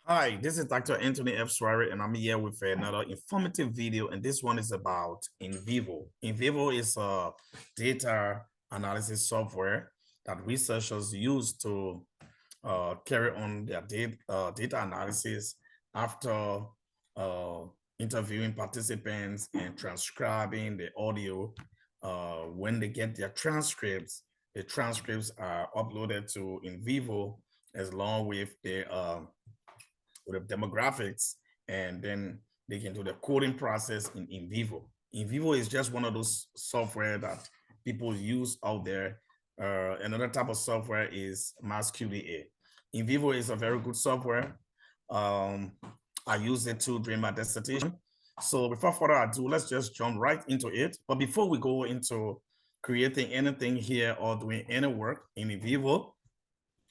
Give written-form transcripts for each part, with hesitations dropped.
Hi, this is Dr. Anthony F. Suarez, and I'm here with another informative video, and this one is about NVIVO. NVIVO is a data analysis software that researchers use to carry on their data analysis after uh, interviewing participants and transcribing the audio. When they get their transcripts, the transcripts are uploaded to NVIVO along with the demographics, and then they can do the coding process in NVIVO. NVIVO is just one of those software that people use out there. Another type of software is MassQDA. NVIVO is a very good software. Um, I use it too during my dissertation. So before further ado, let's just jump right into it. But before we go into creating anything here or doing any work in NVIVO,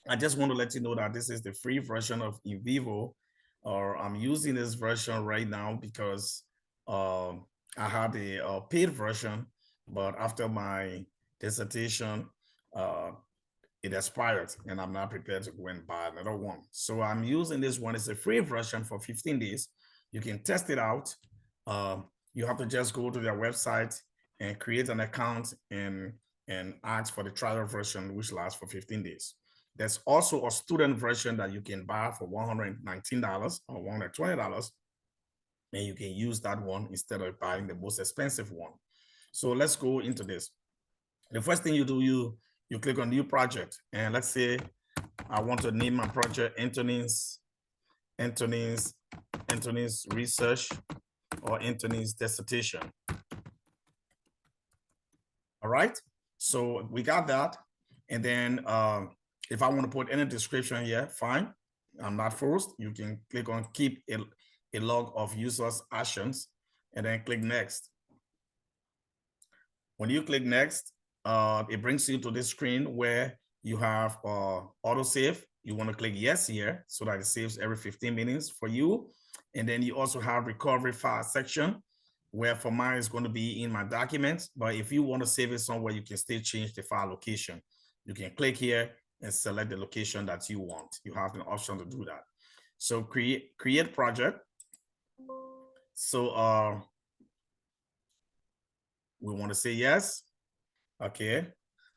I just want to let you know that this is the free version of NVIVO, or I'm using this version right now because I had a paid version, but after my dissertation, uh, it expired and I'm not prepared to go and buy another one. So I'm using this one. It's a free version for 15 days. You can test it out. Uh, you have to just go to their website and create an account and ask for the trial version, which lasts for 15 days. There's also a student version that you can buy for $119 or $120, and you can use that one instead of buying the most expensive one. So let's go into this. The first thing you do, you click on new project, and let's say I want to name my project Anthony's research or Anthony's dissertation. All right, so we got that. And then if I want to put any description here, fine. I'm not forced. You can click on keep a log of users' actions and then click next. When you click next, it brings you to this screen where you have autosave. You want to click yes here so that it saves every 15 minutes for you. And then you also have recovery file section, where for mine is going to be in my documents. But if you want to save it somewhere, you can still change the file location. You can click here and select the location that you want. You have the option to do that. So create project. So we want to say yes. Okay.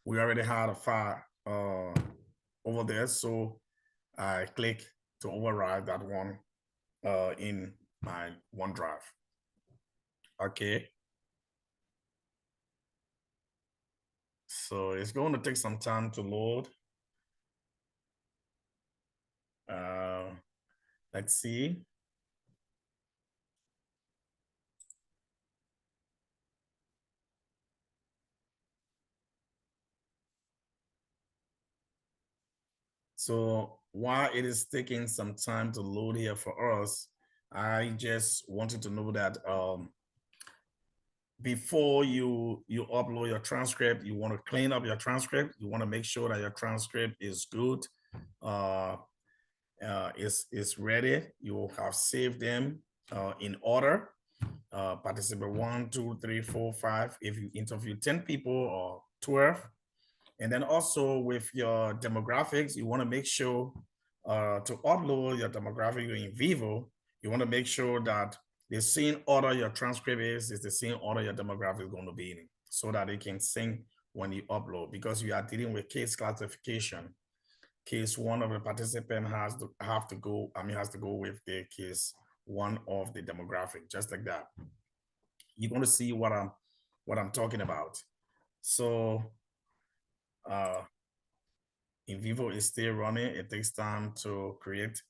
We already had a file over there. So I click to override that one in my OneDrive. Okay. So it's going to take some time to load. Let's see. So while it is taking some time to load here for us, I just wanted to know that before you upload your transcript, you want to clean up your transcript. You want to make sure that your transcript is good, is ready. You will have saved them in order. Participant 1, 2, 3, 4, 5. If you interview 10 people or 12, and then also with your demographics, you want to make sure to upload your demographic in NVIVO, you want to make sure that the same order your transcript is the same order your demographic is going to be in, so that it can sync when you upload, because you are dealing with case classification. Case one of the participant has to go with the case one of the demographic, just like that. You're going to see what I'm talking about. So NVIVO is still running. It takes time to create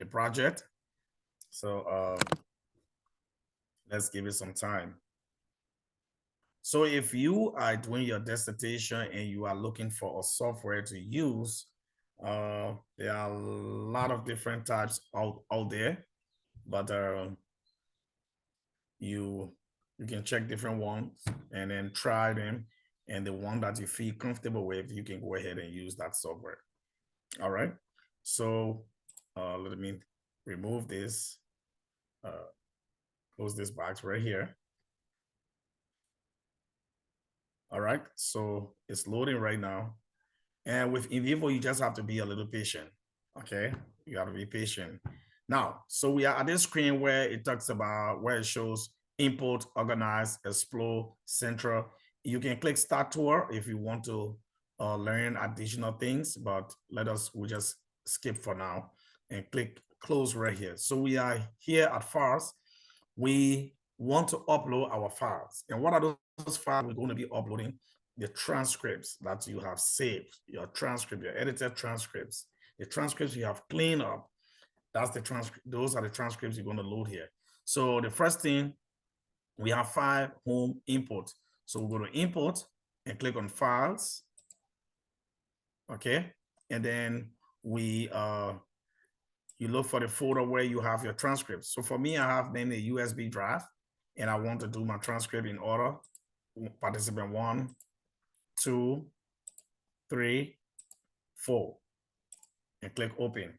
a project. So let's give it some time. So if you are doing your dissertation and you are looking for a software to use, there are a lot of different types out there, but you can check different ones and then try them. And the one that you feel comfortable with, you can go ahead and use that software. All right. So let me remove this, close this box right here. All right. So it's loading right now. And with NVIVO, you just have to be a little patient. Okay. You have to be patient. Now, so we are at this screen where it talks about, where it shows import, organize, explore, central. You can click start tour if you want to learn additional things, but we just skip for now and click close right here. So we are here at files. We want to upload our files. And what are those files we're going to be uploading? The transcripts that you have saved, your transcript, your edited transcripts, the transcripts you have cleaned up. That's the transcript. Those are the transcripts you're going to load here. So the first thing, we have file, home, import. So we'll go to import and click on files. Okay. And then you look for the folder where you have your transcripts. So for me, I have named a USB drive, and I want to do my transcript in order. Participant 1, 2, 3, 4, and click open.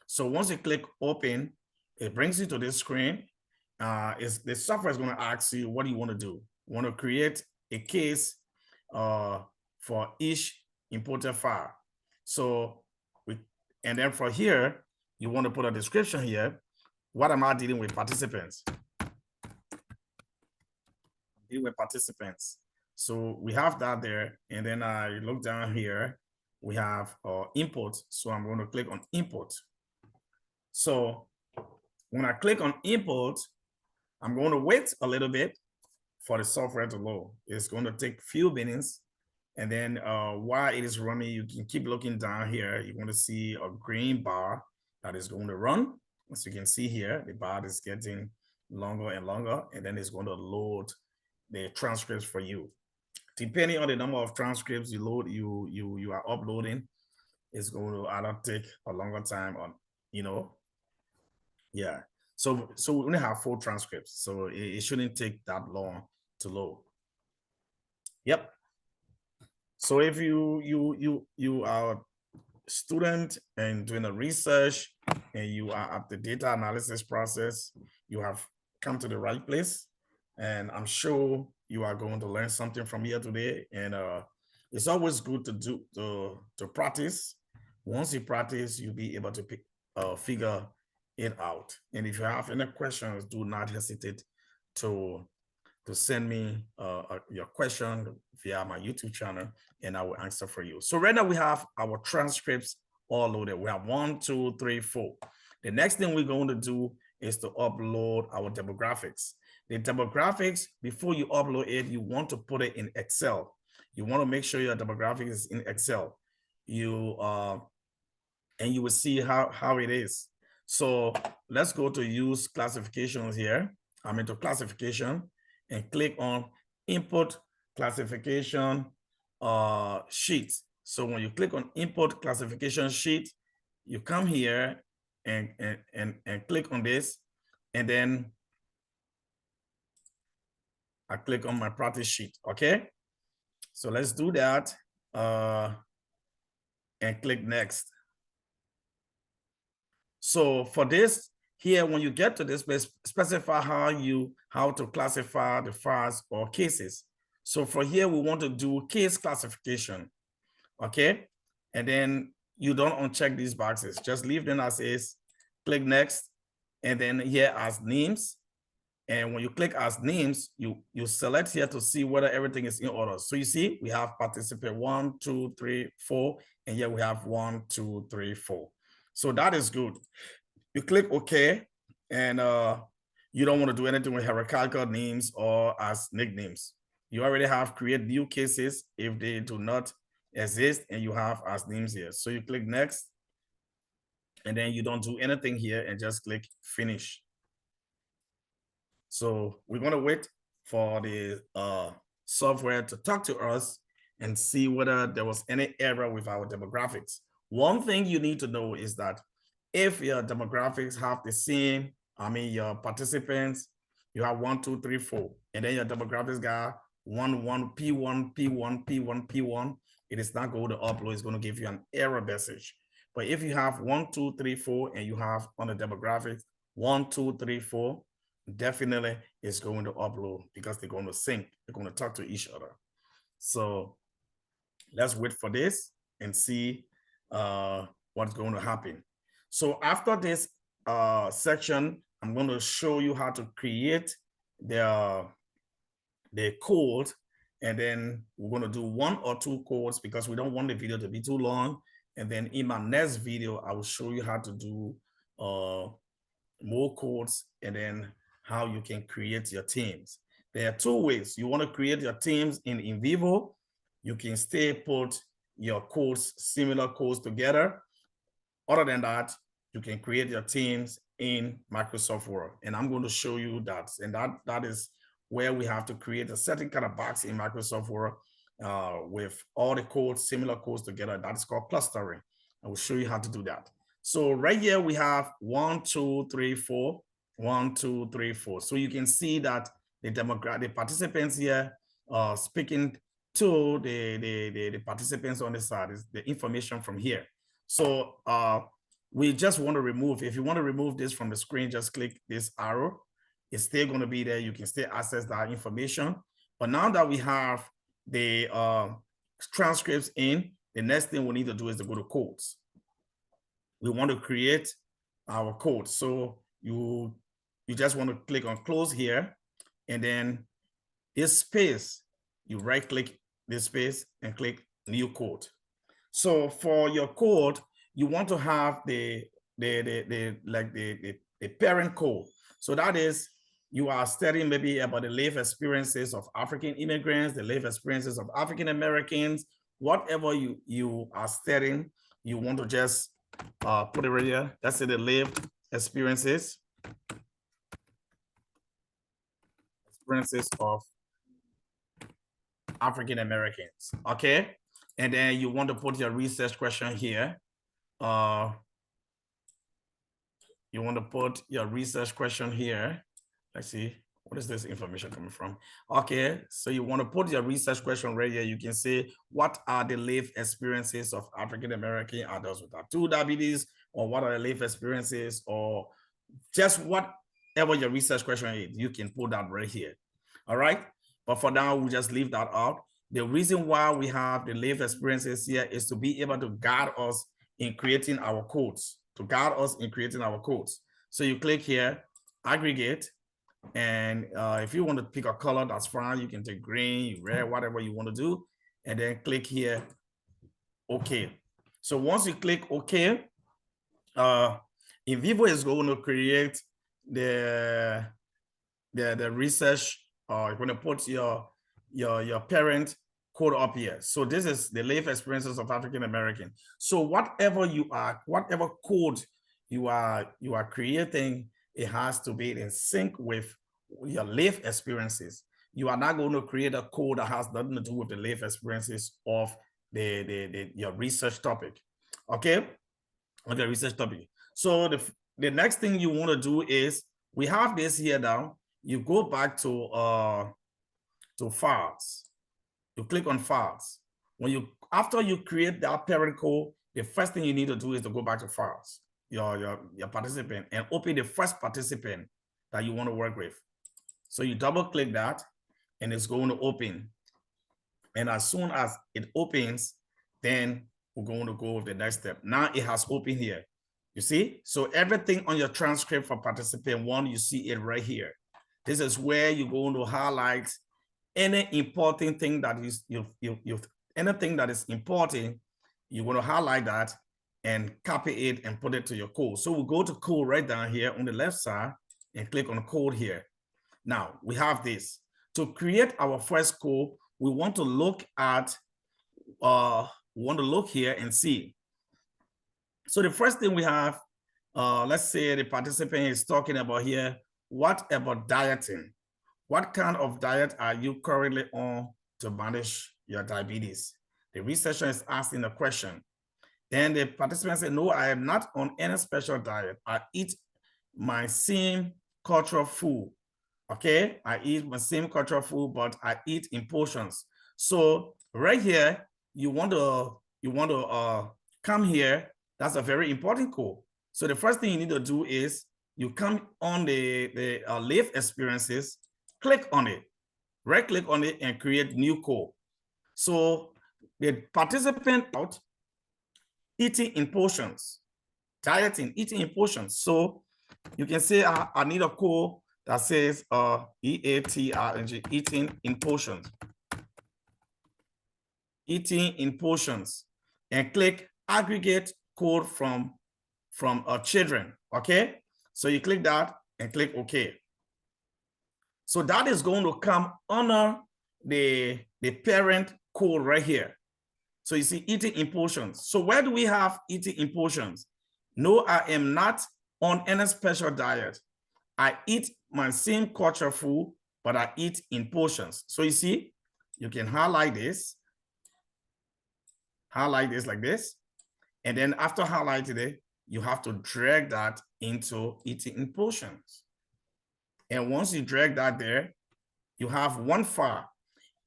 So once you click open, it brings you to this screen. The software is going to ask you, what do you want to do? You want to create a case for each imported file. So and then for here, you want to put a description here. What am I dealing with? Participants. Dealing with participants. So we have that there. And then I look down here, we have import. So I'm going to click on import. So when I click on import, I'm going to wait a little bit for the software to load. It's going to take a few minutes. And then while it is running, you can keep looking down here. You're going to see a green bar that is going to run. As you can see here, the bar is getting longer and longer, and then it's going to load the transcripts for you. Depending on the number of transcripts you are uploading, it's going to either take a longer time on, yeah. So we only have 4 transcripts, so it shouldn't take that long to load. Yep. So if you are a student and doing a research and you are at the data analysis process, you have come to the right place. And I'm sure you are going to learn something from here today. And it's always good to practice. Once you practice, you'll be able to figure it out. And if you have any questions, do not hesitate to send me your question via my YouTube channel, and I will answer for you. So right now we have our transcripts all loaded. We have 1, 2, 3, 4. The next thing we're going to do is to upload our demographics. The demographics, before you upload it, you want to put it in Excel. You want to make sure your demographics is in Excel. And you will see how it is. So let's go to use classifications here. I'm into classification and click on import classification sheet. So when you click on import classification sheet, you come here and click on this, and then I click on my practice sheet. Okay, so let's do that and click next. So for this here, when you get to this place, specify how to classify the files or cases. So for here, we want to do case classification. Okay, and then you don't uncheck these boxes, just leave them as is, click next, and then here as names. And when you click as names, you select here to see whether everything is in order. So you see we have participant 1, 2, 3, 4, and here we have 1, 2, 3, 4. So that is good. You click OK, and you don't want to do anything with hierarchical names or as nicknames. You already have create new cases if they do not exist, and you have as names here. So you click next, and then you don't do anything here and just click finish. So we're going to wait for the software to talk to us and see whether there was any error with our demographics. One thing you need to know is that if your demographics have the same, your participants, you have 1, 2, 3, 4, and then your demographics got 1, 1, P1, P1, P1, P1, it is not going to upload. It's going to give you an error message. But if you have 1, 2, 3, 4, and you have on the demographics 1, 2, 3, 4, definitely it's going to upload because they're going to sync. They're going to talk to each other. So let's wait for this and see what's going to happen. So after this section, I'm going to show you how to create the code, and then we're going to do 1 or 2 codes because we don't want the video to be too long. And then in my next video, I will show you how to do more codes and then how you can create your teams. There are 2 ways. You want to create your teams in NVIVO. You can still put your codes, similar codes together. Other than that, you can create your teams in Microsoft Word. And I'm going to show you that. And that is where we have to create a certain kind of box in Microsoft Word with all the codes, similar codes together. That is called clustering. I will show you how to do that. So right here we have 1, 2, 3, 4, 1, 2, 3, 4. So you can see that the participants here speaking to the participants on the side is the information from here. So we just want to remove, if you want to remove this from the screen, just click this arrow. It's still going to be there. You can still access that information. But now that we have the transcripts in, the next thing we need to do is to go to codes. We want to create our code. So you just want to click on close here, and then this space, you right click this space and click new code. So for your code, you want to have the parent code. So that is, you are studying maybe about the life experiences of African immigrants, the life experiences of African Americans, whatever you are studying, you want to just put it right here. That's the lived experiences of African Americans. Okay. And then you want to put your research question here. You want to put your research question here. Let's see, what is this information coming from? Okay, so you want to put your research question right here. You can say, what are the life experiences of African-American adults with type 2 diabetes, or what are the life experiences, or just whatever your research question is, you can put that right here. All right, but for now, we'll just leave that out. The reason why we have the life experiences here is to be able to guide us in creating our codes, So you click here, aggregate, and if you want to pick a color, that's fine. You can take green, red, whatever you want to do, and then click here, OK. So once you click OK, NVIVO is going to create the research. You're going to put your parent code up here. So this is the life experiences of African American. So whatever code you are creating, it has to be in sync with your life experiences. You are not going to create a code that has nothing to do with the life experiences of your research topic. Okay, research topic. So the next thing you want to do is, we have this here now. You go back to files. You click on files. After you create that parent code, the first thing you need to do is to go back to files, your participant, and open the first participant that you want to work with. So you double click that, and it's going to open. And as soon as it opens, then we're going to go with the next step. Now it has opened here. You see? So everything on your transcript for participant 1, you see it right here. This is where you're going to highlight any important thing that is anything that is important. You want to highlight that and copy it and put it to your code. So we'll go to code right down here on the left side and click on code here. Now we have this. To create our first code, we want to look at here and see. So the first thing we have, let's say the participant is talking about here, what about dieting? What kind of diet are you currently on to manage your diabetes? The researcher is asking the question. Then the participant said, no, I am not on any special diet. I eat my same cultural food. Okay, I eat my same cultural food, but I eat in portions. So right here, you want to come here. That's a very important code. So the first thing you need to do is you come on the life experiences, click on it, right click on it, and create new code. So the participant out eating in portions, dieting, eating in portions. So You can say I need a code that says EATING, eating in portions. Eating in portions, and click aggregate code from children. Okay, so you click that and click OK. So that is going to come under the parent code right here. So you see eating in portions. So where do we have eating in portions? No, I am not on any special diet. I eat my same culture food, but I eat in portions. So you see, you can highlight this like this. And then after highlighting it, you have to drag that into eating in portions. And once you drag that there, you have one file.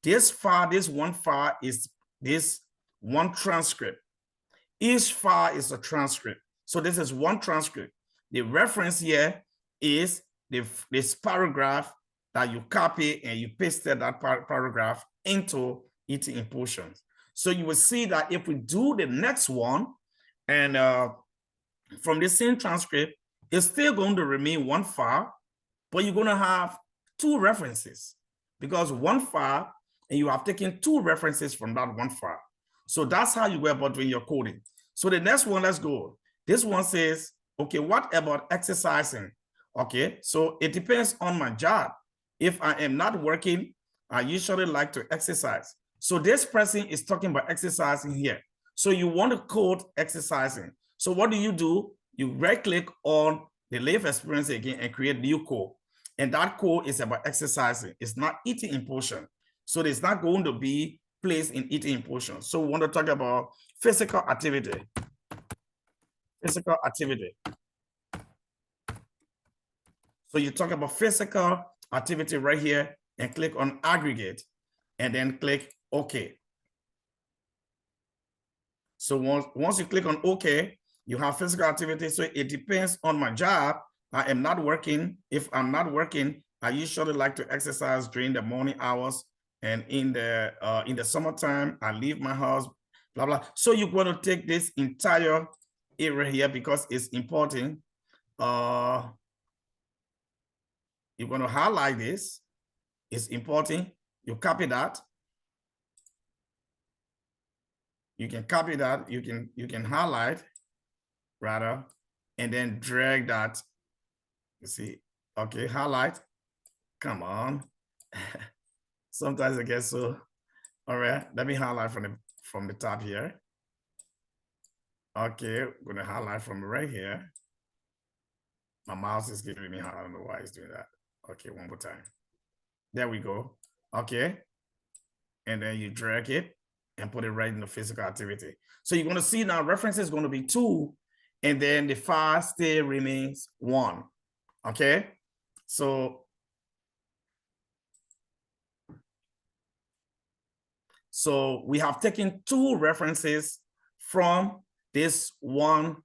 This one file is this one transcript. Each file is a transcript. So this is one transcript. The reference here is this paragraph that you copy and you pasted that paragraph into eating in portions. So you will see that if we do the next one, and from the same transcript, it's still going to remain one file, but you're going to have two references, because one file, and you have taken two references from that one file. So that's how you go about doing your coding. So the next one, let's go. This one says, okay, what about exercising? Okay, so it depends on my job. If I am not working, I usually like to exercise. So this person is talking about exercising here. So you want to code exercising. So what do? You right click on the live experience again and create new code. And that code is about exercising. It's not eating in portion. So it's not going to be placed in eating in portion. So we want to talk about physical activity. Physical activity. So you talk about physical activity right here and click on aggregate and then click OK. So once you click on OK, you have physical activity. So it depends on my job. I am not working. If I'm not working, I usually like to exercise during the morning hours. And in the summertime, I leave my house, blah, blah. So you're going to take this entire area here because it's important. You're going to highlight this. It's important. You copy that. You can copy that. You can highlight rather, and then drag that. You see, okay, highlight. Come on. Sometimes I get so. All right, let me highlight from the top here. Okay, I'm gonna highlight from right here. My mouse is giving me, I don't know why it's doing that. Okay, one more time. There we go. Okay, and then you drag it and put it right in the physical activity. So you're gonna see now reference is gonna be 2, and then the file still remains 1. Okay, so we have taken 2 references from this one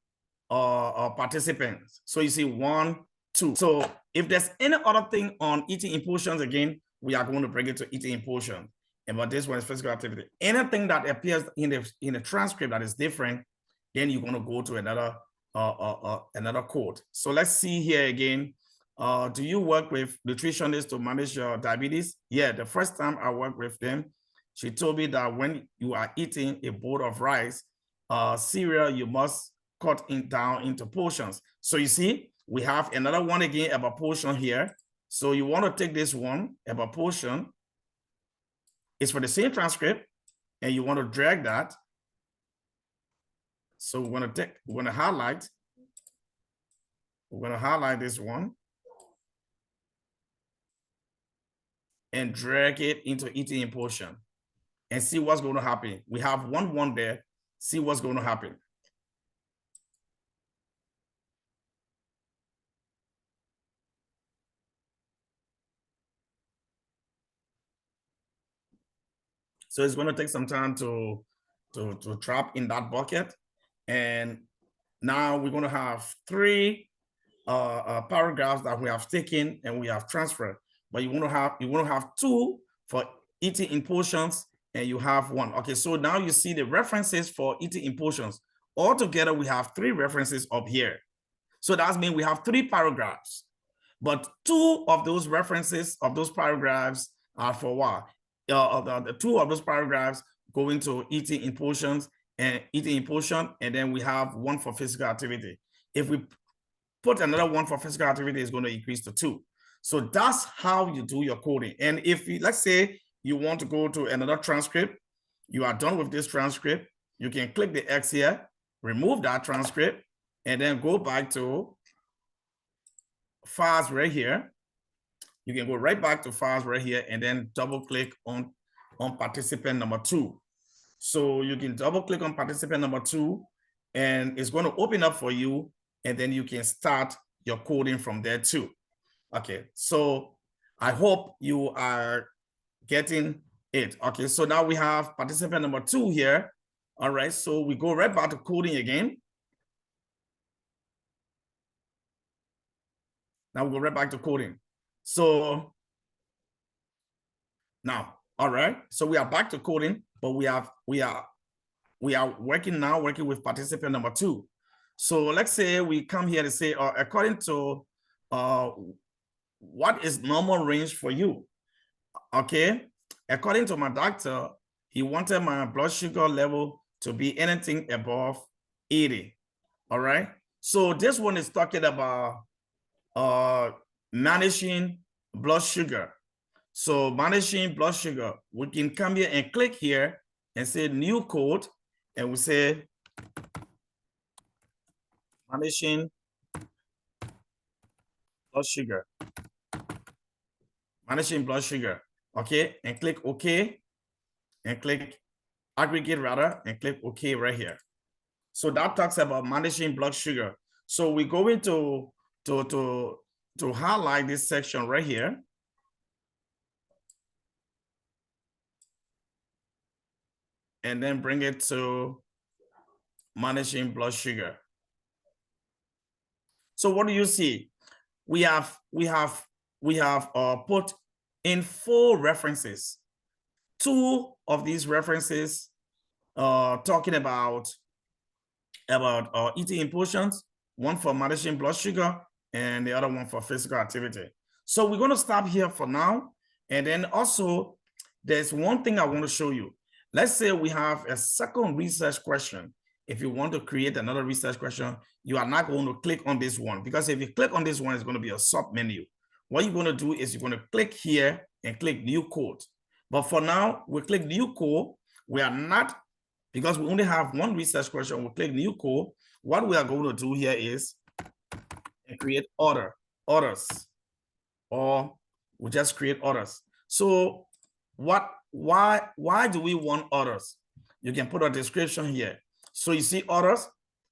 participant. So you see 1, 2. So if there's any other thing on eating in portions, again, we are going to bring it to eating in portions. And but this one is physical activity. Anything that appears in the transcript that is different, then you're going to go to another code. So let's see here again. Do you work with nutritionists to manage your diabetes? Yeah, the first time I worked with them, she told me that when you are eating a bowl of rice, cereal, you must cut it down into portions. So you see, we have another one again about portion here. So you want to take this one about portion. It's for the same transcript, and you want to drag that. So we're going to highlight. We're going to highlight this one and drag it into eating in portion and see what's going to happen. We have 1 there. See what's going to happen. So it's going to take some time to trap in that bucket. And now we're going to have 3 paragraphs that we have taken and we have transferred. But you want to have 2 for eating in portions, and you have 1. Okay, so now you see the references for eating in portions. Altogether, we have 3 references up here. So that means we have 3 paragraphs, but 2 of those references of those paragraphs are for what? The 2 of those paragraphs go into eating in portions and then we have 1 for physical activity. If we put another 1 for physical activity, it's going to increase to 2. So that's how you do your coding. And if you, let's say you want to go to another transcript, you are done with this transcript, you can click the X here, remove that transcript, and then go back to files right here. You can go right back to files right here and then double click on participant number 2. So you can double click on participant number 2 and it's going to open up for you, and then you can start your coding from there too. Okay, so I hope you are getting it. Okay, so now we have participant number 2 here. All right, so we go right back to coding again. Now we go right back to coding. So now, all right, so we are back to coding, but we are working with participant number 2. So let's say we come here to say, according to what is normal range for you? Okay, according to my doctor, he wanted my blood sugar level to be anything above 80. All right, so this one is talking about managing blood sugar. So managing blood sugar, we can come here and click here and say new code, and we say managing blood sugar. Managing blood sugar. Okay, and click OK, and click aggregate rather, and click OK right here. So that talks about managing blood sugar. So we're going to highlight this section right here. And then bring it to managing blood sugar. So what do you see? We have put in 4 references. 2 of these references talking about eating in portions, 1 for managing blood sugar, and the other one for physical activity. So we're going to stop here for now. And then also, there's one thing I want to show you. Let's say we have a second research question. If you want to create another research question, you are not going to click on this one, because if you click on this one, it's going to be a sub menu. What you're going to do is you're going to click here and click new code. But for now, we click new code. We are not, because we only have 1 research question, we'll click new code. What we are going to do here is create orders, or we just create orders. So why do we want orders? You can put a description here. So you see orders,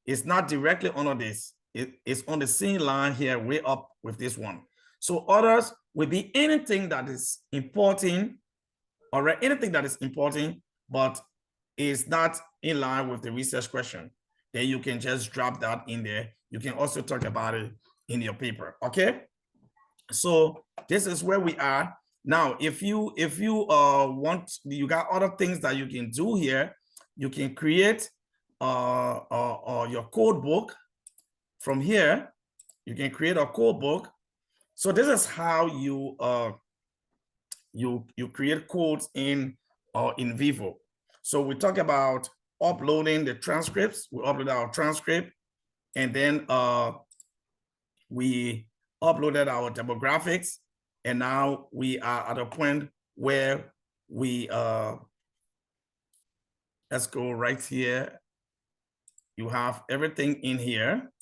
it's not directly under this. It's on the same line here, way up with this one. So orders will be anything that is important, or anything that is important, but is not in line with the research question. Then you can just drop that in there. You can also talk about it in your paper, okay? So this is where we are. Now, if you want, you got other things that you can do here. You can create your code book from here. You can create a code book. So this is how you you create codes in NVIVO. So we talk about uploading the transcripts. We upload our transcript, and then we uploaded our demographics, and now we are at a point where we let's go right here. You have everything in here.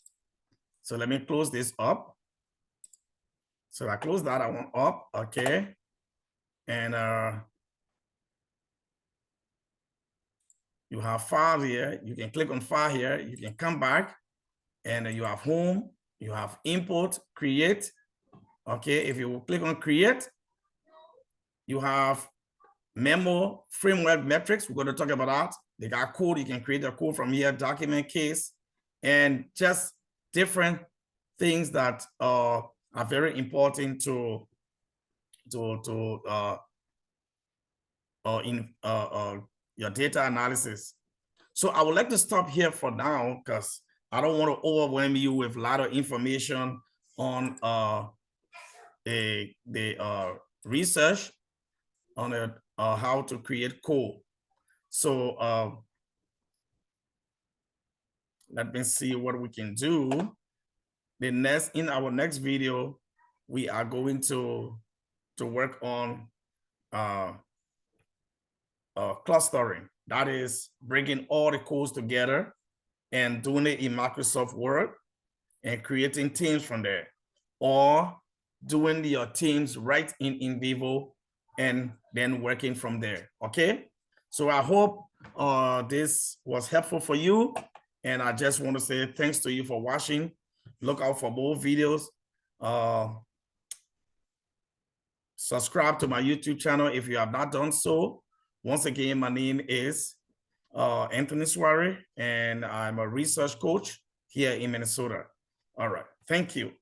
So let me close this up. So I close that, I want up, okay. And you have file here. You can click on file here. You can come back, and you have home, you have import, create. Okay, if you click on create, you have memo, framework, metrics. We're going to talk about that. They got code. You can create a code from here, document, case, and just different things that are very important to your data analysis. So I would like to stop here for now, because I don't want to overwhelm you with a lot of information on the research on how to create code. So let me see what we can do. In our next video, we are going to work on clustering. That is bringing all the codes together and doing it in Microsoft Word and creating teams from there, or doing your teams right in NVIVO and then working from there. Okay, so I hope this was helpful for you, and I just want to say thanks to you for watching. Look out for more videos. Subscribe to my YouTube channel if you have not done so. Once again, my name is Anthony Suare, and I'm a research coach here in Minnesota. All right, thank you.